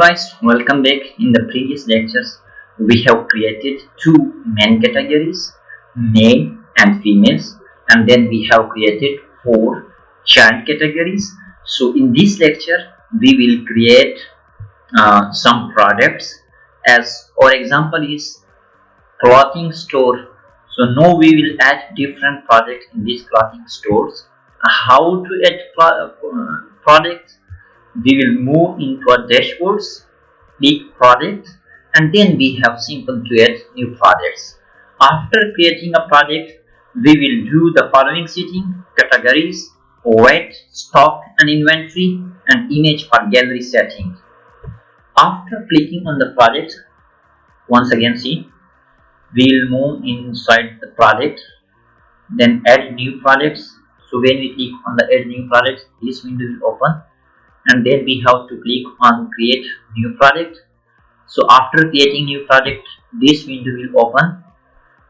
guys, welcome back. In the previous lectures, we have created two main categories, male and females, and then we have created four child categories. So in this lecture, we will create some products. As our example is clothing store. So now we will add different products in these clothing stores. How to add products? We will move into our dashboards, click product, and then we have simple to add new products. After creating a product, we will do the following setting: categories, weight, stock and inventory, and image for gallery setting. After clicking on the product, once again see, we will move inside the product, then add new products. So when we click on the add new products, this window will open, and then we have to click on create new product. So after creating new product, this window will open.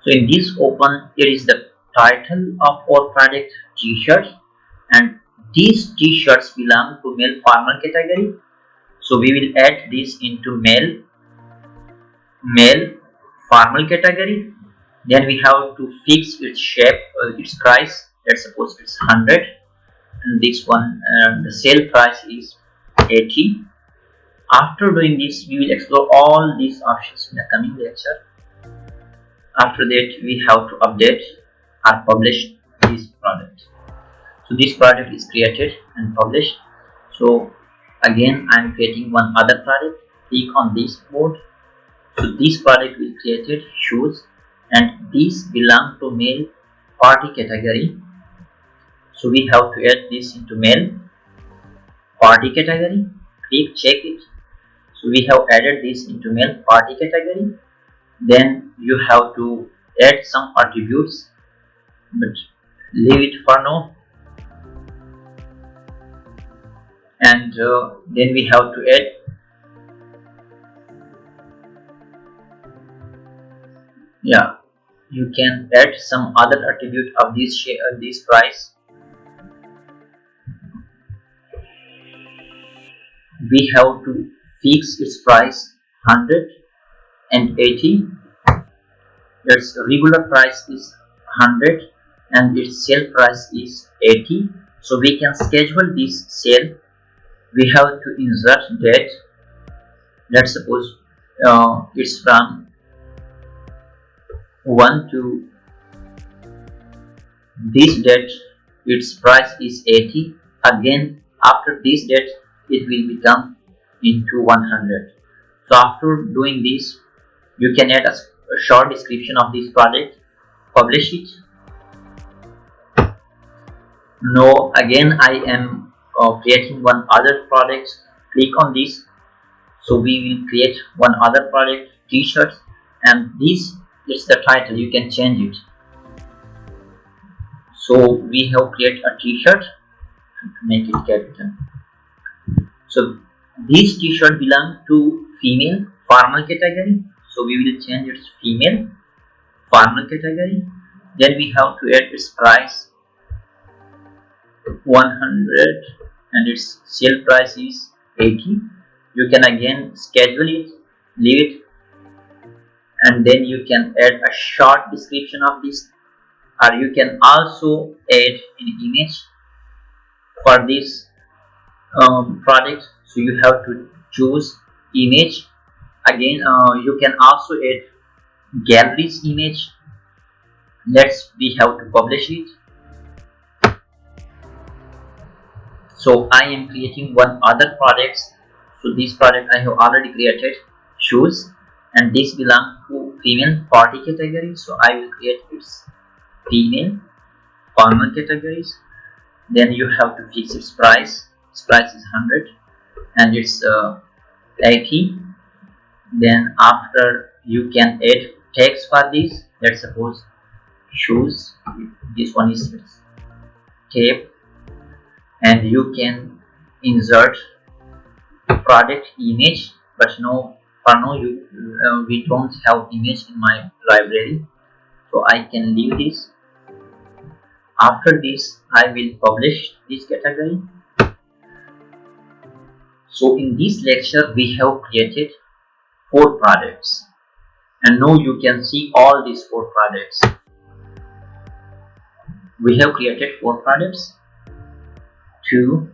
So in this open, here is the title of our product, t-shirt, and these t-shirts belong to male formal category. So we will add this into male formal category. Then we have to fix its shape, its price. Let's suppose it's 100, and this one the sale price is 80. After doing this, we will explore all these options in the coming lecture. After that, we have to update or publish this product. So this product is created and published. So again, I am creating one other product. Click on this mode. So this product will created shoes, and these belong to male party category. So we have to add this into male party category. Click check it. So we have added this into male party category. Then you have to add some attributes, but leave it for now. And then we have to add you can add some other attribute of this price. We have to fix its price 180. Its regular price is 100 and its sale price is 80. So we can schedule this sale. We have to insert date. Let's suppose it's from 1 to this date. Its price is 80. Again, after this date, it will become into 100. So after doing this, you can add a short description of this product, publish it. Now again, I am creating one other product. Click on this. So we will create one other product, t-shirts, and this is the title. You can change it. So we have created a t-shirt to make it capital. So this t-shirt belongs to female formal category. So we will change its female formal category. Then we have to add its price 100 and its sale price is 80. You can again schedule it, leave it, and then you can add a short description of this, or you can also add an image for this product. So you have to choose image. Again, you can also add gallery's image. We have to publish it. So I am creating one other product. So this product I have already created, shoes, and this belongs to female party category. So I will create its female formal categories. Then you have to fix its price. Its price is 100 and it's 80. Then after, you can add text for this. Let's suppose shoes, this one is tape, and you can insert product image, but no, for now we don't have image in my library, so I can leave this. After this, I will publish this category. So in this lecture we have created 4 products, and now you can see all these 4 products. We have created 4 products. 2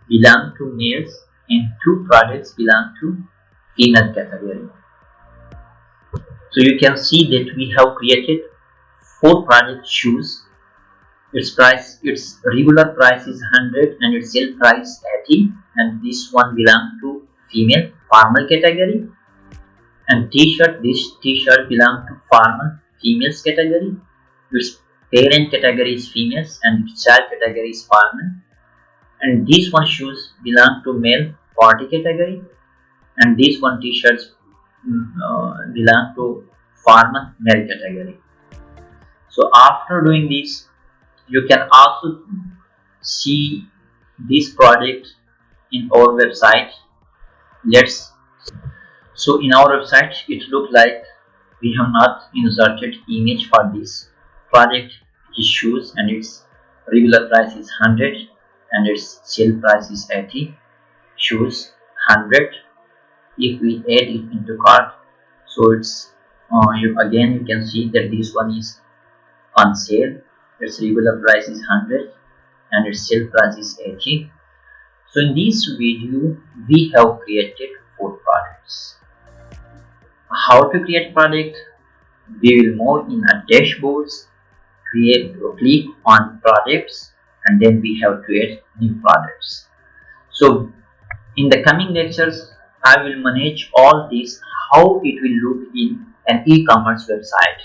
belong to males and 2 products belong to female category. So you can see that we have created 4 product shoes. Its regular price is 100 and its sale price 80, and this one belong to female formal category. And t-shirt, this t-shirt belong to formal females category. Its parent category is females and its child category is formal. And this one shoes belong to male party category, and this one t-shirts belong to formal male category. So after doing this, you can also see this product in our website. Let's So in our website it looks like we have not inserted image for this product, which is shoes, and its regular price is 100 and its sale price is 80. Shoes 100. If we add it into cart, so it's you can see that this one is on sale. Its regular price is 100 and its sale price is 80. So in this video we have created 4 products. How to create product? We will move in a dashboards, click on products, and then we have to add new products. So in the coming lectures I will manage all this, how it will look in an e-commerce website.